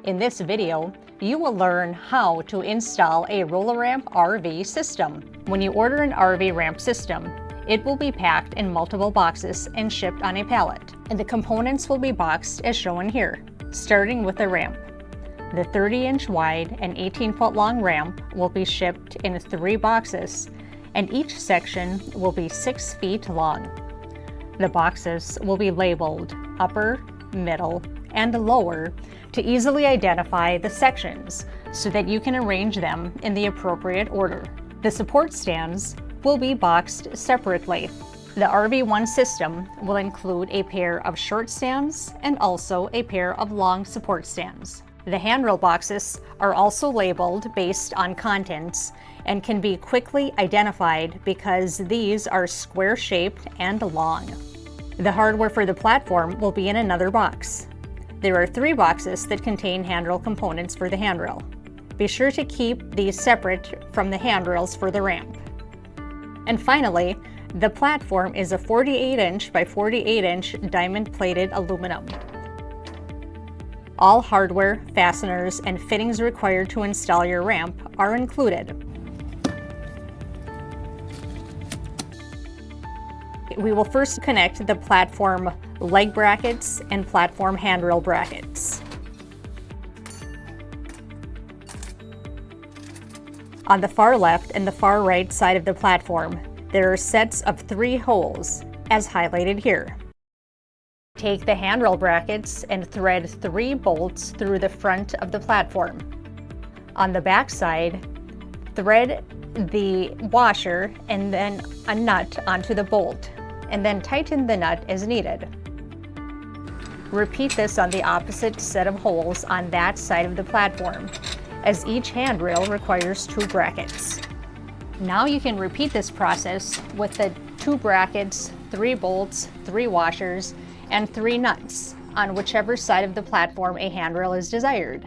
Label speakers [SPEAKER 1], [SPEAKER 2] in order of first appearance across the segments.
[SPEAKER 1] In this video, you will learn how to install a Roll-A-Ramp RV system. When you order an RV ramp system, it will be packed in multiple boxes and shipped on a pallet. And the components will be boxed as shown here, starting with the ramp. The 30-inch wide and 18-foot long ramp will be shipped in 3 boxes, and each section will be 6 feet long. The boxes will be labeled upper, middle, and lower to easily identify the sections so that you can arrange them in the appropriate order. The support stands will be boxed separately. The RV1 system will include a pair of short stands and also a pair of long support stands. The handrail boxes are also labeled based on contents and can be quickly identified because these are square-shaped and long. The hardware for the platform will be in another box. There are 3 boxes that contain handrail components for the handrail. Be sure to keep these separate from the handrails for the ramp. And finally, the platform is a 48-inch by 48-inch diamond-plated aluminum. All hardware, fasteners, and fittings required to install your ramp are included. We will first connect the platform leg brackets and platform handrail brackets. On the far left and the far right side of the platform, there are sets of 3 holes, as highlighted here. Take the handrail brackets and thread 3 bolts through the front of the platform. On the back side, thread the washer and then a nut onto the bolt, and then tighten the nut as needed. Repeat this on the opposite set of holes on that side of the platform, as each handrail requires 2 brackets. Now you can repeat this process with the 2 brackets, 3 bolts, 3 washers, and 3 nuts on whichever side of the platform a handrail is desired.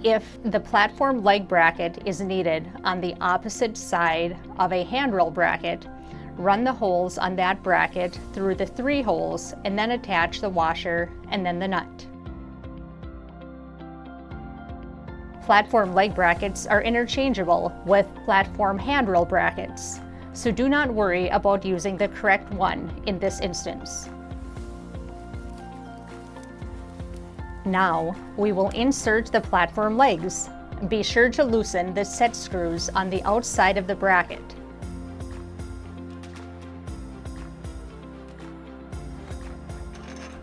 [SPEAKER 1] If the platform leg bracket is needed on the opposite side of a handrail bracket, run the holes on that bracket through the 3 holes and then attach the washer and then the nut. Platform leg brackets are interchangeable with platform handrail brackets, so do not worry about using the correct one in this instance. Now, we will insert the platform legs. Be sure to loosen the set screws on the outside of the bracket.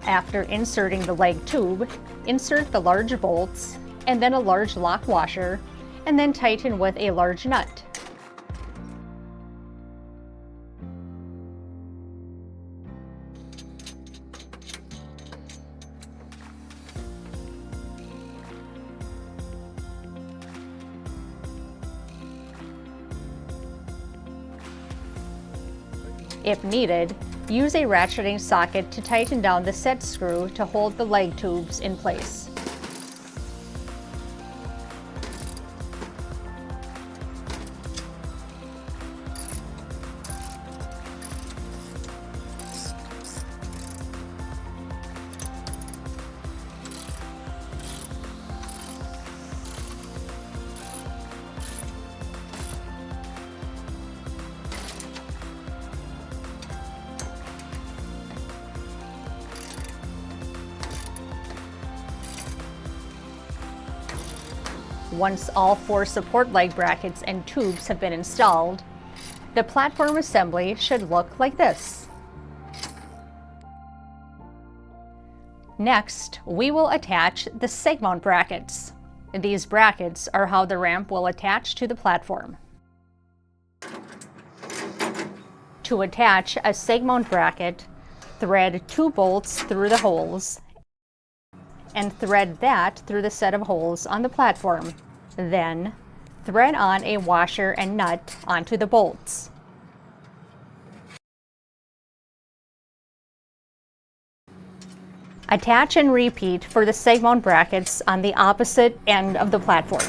[SPEAKER 1] After inserting the leg tube, insert the large bolts and then a large lock washer, and then tighten with a large nut. If needed, use a ratcheting socket to tighten down the set screw to hold the leg tubes in place. Once all 4 support leg brackets and tubes have been installed, the platform assembly should look like this. Next, we will attach the seg mount brackets. These brackets are how the ramp will attach to the platform. To attach a seg mount bracket, thread 2 bolts through the holes and thread that through the set of holes on the platform. Then, thread on a washer and nut onto the bolts. Attach and repeat for the seg mount brackets on the opposite end of the platform.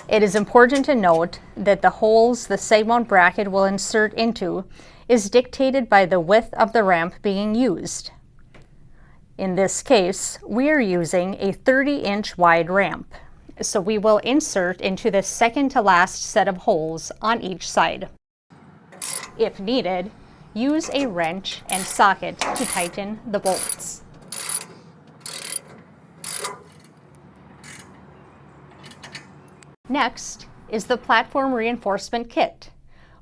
[SPEAKER 1] It is important to note that the holes the seg mount bracket will insert into is dictated by the width of the ramp being used. In this case, we are using a 30-inch wide ramp, so we will insert into the second to last set of holes on each side. If needed, use a wrench and socket to tighten the bolts. Next is the platform reinforcement kit,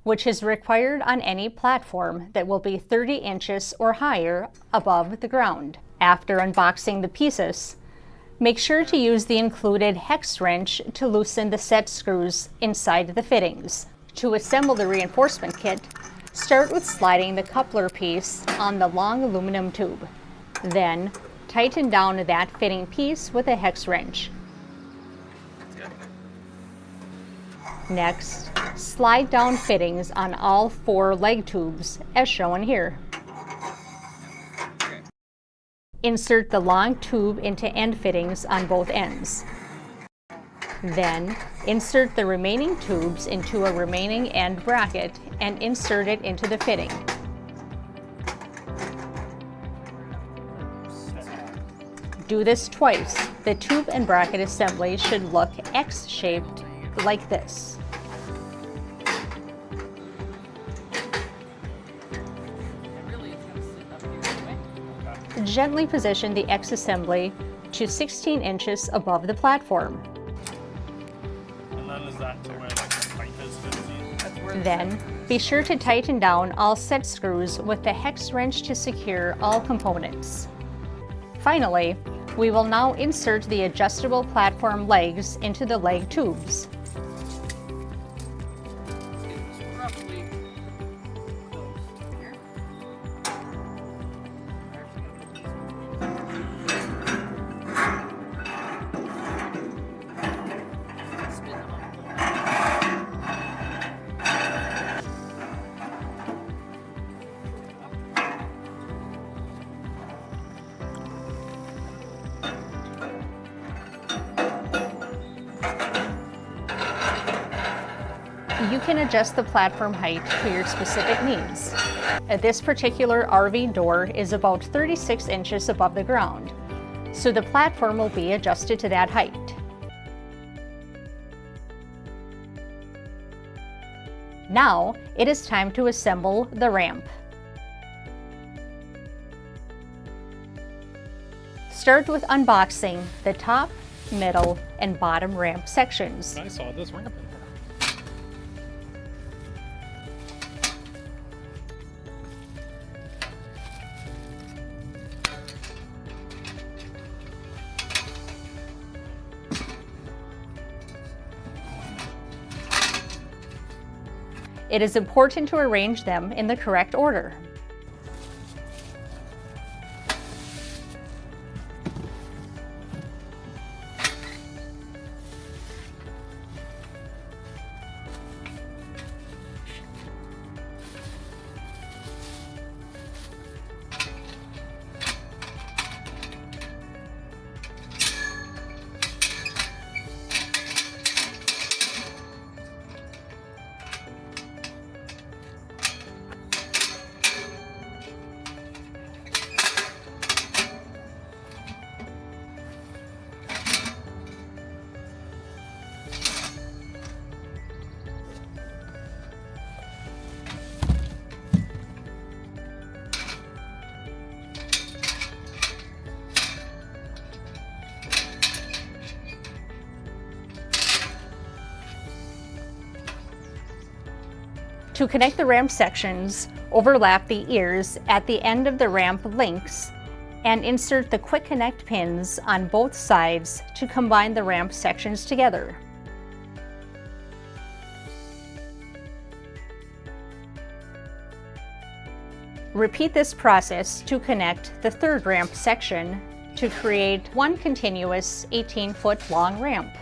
[SPEAKER 1] which is required on any platform that will be 30 inches or higher above the ground. After unboxing the pieces, make sure to use the included hex wrench to loosen the set screws inside the fittings. To assemble the reinforcement kit, start with sliding the coupler piece on the long aluminum tube. Then, tighten down that fitting piece with a hex wrench. Next, slide down fittings on all 4 leg tubes, as shown here. Insert the long tube into end fittings on both ends. Then, insert the remaining tubes into a remaining end bracket and insert it into the fitting. Do this twice. The tube and bracket assembly should look X-shaped like this. Gently position the X assembly to 16 inches above the platform.
[SPEAKER 2] And then is that to where like the pipe is fitting?
[SPEAKER 1] Then, be sure to tighten down all set screws with the hex wrench to secure all components. Finally, we will now insert the adjustable platform legs into the leg tubes. You can adjust the platform height to your specific needs. This particular RV door is about 36 inches above the ground, so the platform will be adjusted to that height. Now, it is time to assemble the ramp. Start with unboxing the top, middle, and bottom ramp sections.
[SPEAKER 2] I saw this ramp in here.
[SPEAKER 1] It is important to arrange them in the correct order. To connect the ramp sections, overlap the ears at the end of the ramp links and insert the quick connect pins on both sides to combine the ramp sections together. Repeat this process to connect the third ramp section to create one continuous 18-foot long ramp.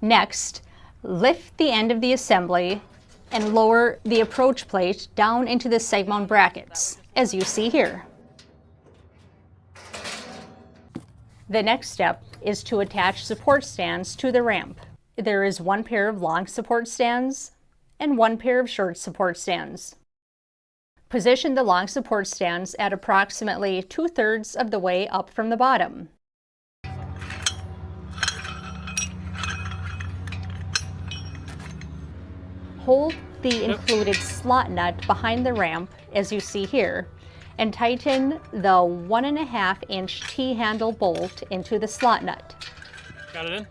[SPEAKER 1] Next, lift the end of the assembly and lower the approach plate down into the seg mount brackets, as you see here. The next step is to attach support stands to the ramp. There is one pair of long support stands and 1 pair of short support stands. Position the long support stands at approximately 2/3 of the way up from the bottom. Hold the included slot nut behind the ramp, as you see here, and tighten the 1.5-inch T-handle bolt into the slot nut.
[SPEAKER 2] Got it in?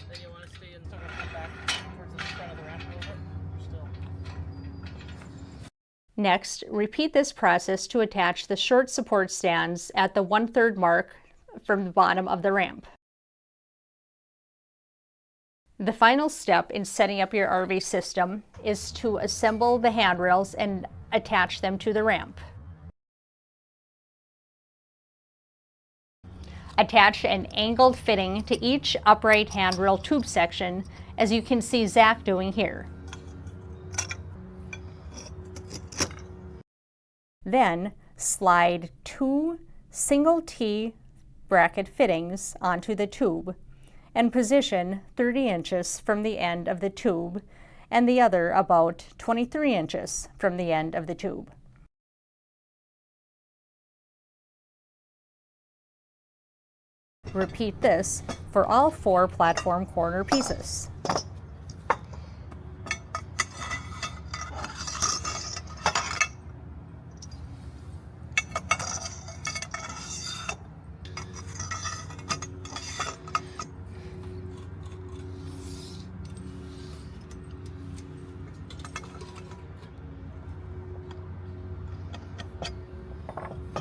[SPEAKER 2] Then you want to stay in some back towards the front of the ramp a little bit. Still.
[SPEAKER 1] Next, repeat this process to attach the short support stands at the 1/3 mark from the bottom of the ramp. The final step in setting up your RV system is to assemble the handrails and attach them to the ramp. Attach an angled fitting to each upright handrail tube section, as you can see Zach doing here. Then slide 2 single T bracket fittings onto the tube and position 30 inches from the end of the tube and the other about 23 inches from the end of the tube. Repeat this for all 4 platform corner pieces.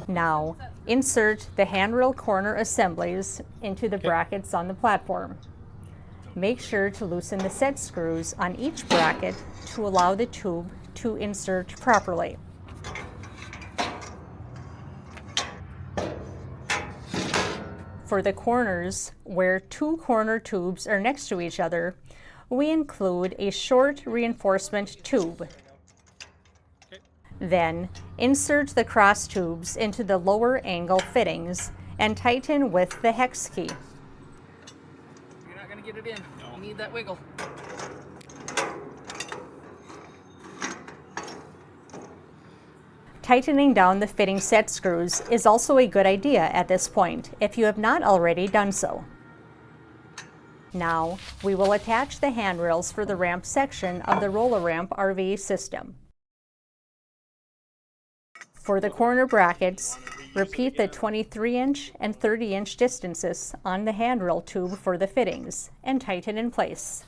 [SPEAKER 1] Now, insert the handrail corner assemblies into the brackets on the platform. Make sure to loosen the set screws on each bracket to allow the tube to insert properly. For the corners, where 2 corner tubes are next to each other, we include a short reinforcement tube. Then, insert the cross tubes into the lower angle fittings and tighten with the hex key.
[SPEAKER 2] You're not going to get it in. You need that wiggle.
[SPEAKER 1] Tightening down the fitting set screws is also a good idea at this point, if you have not already done so. Now, we will attach the handrails for the ramp section of the roller ramp RV system. For the corner brackets, repeat the 23-inch and 30-inch distances on the handrail tube for the fittings and tighten in place.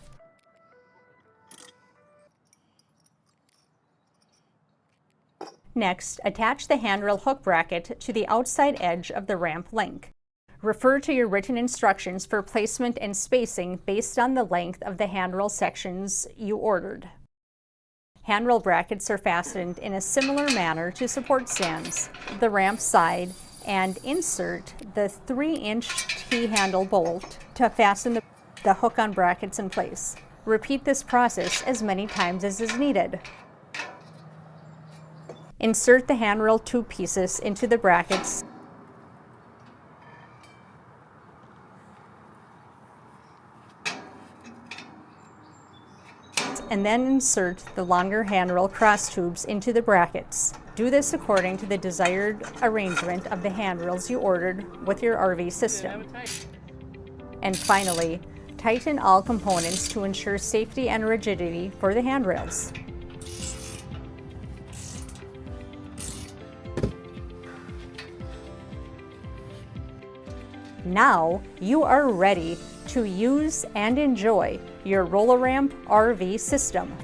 [SPEAKER 1] Next, attach the handrail hook bracket to the outside edge of the ramp link. Refer to your written instructions for placement and spacing based on the length of the handrail sections you ordered. Handrail brackets are fastened in a similar manner to support stands, the ramp side, and insert the 3-inch T-handle bolt to fasten the hook-on brackets in place. Repeat this process as many times as is needed. Insert the handrail tube pieces into the brackets and then insert the longer handrail cross tubes into the brackets. Do this according to the desired arrangement of the handrails you ordered with your RV system. And finally, tighten all components to ensure safety and rigidity for the handrails. Now you are ready to use and enjoy your roller ramp RV system.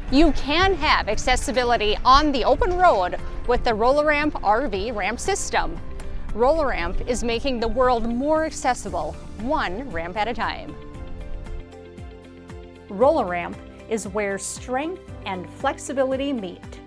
[SPEAKER 1] You can have accessibility on the open road with the roller ramp RV ramp system. Roller ramp is making the world more accessible, one ramp at a time. Roller ramp is where strength and flexibility meet.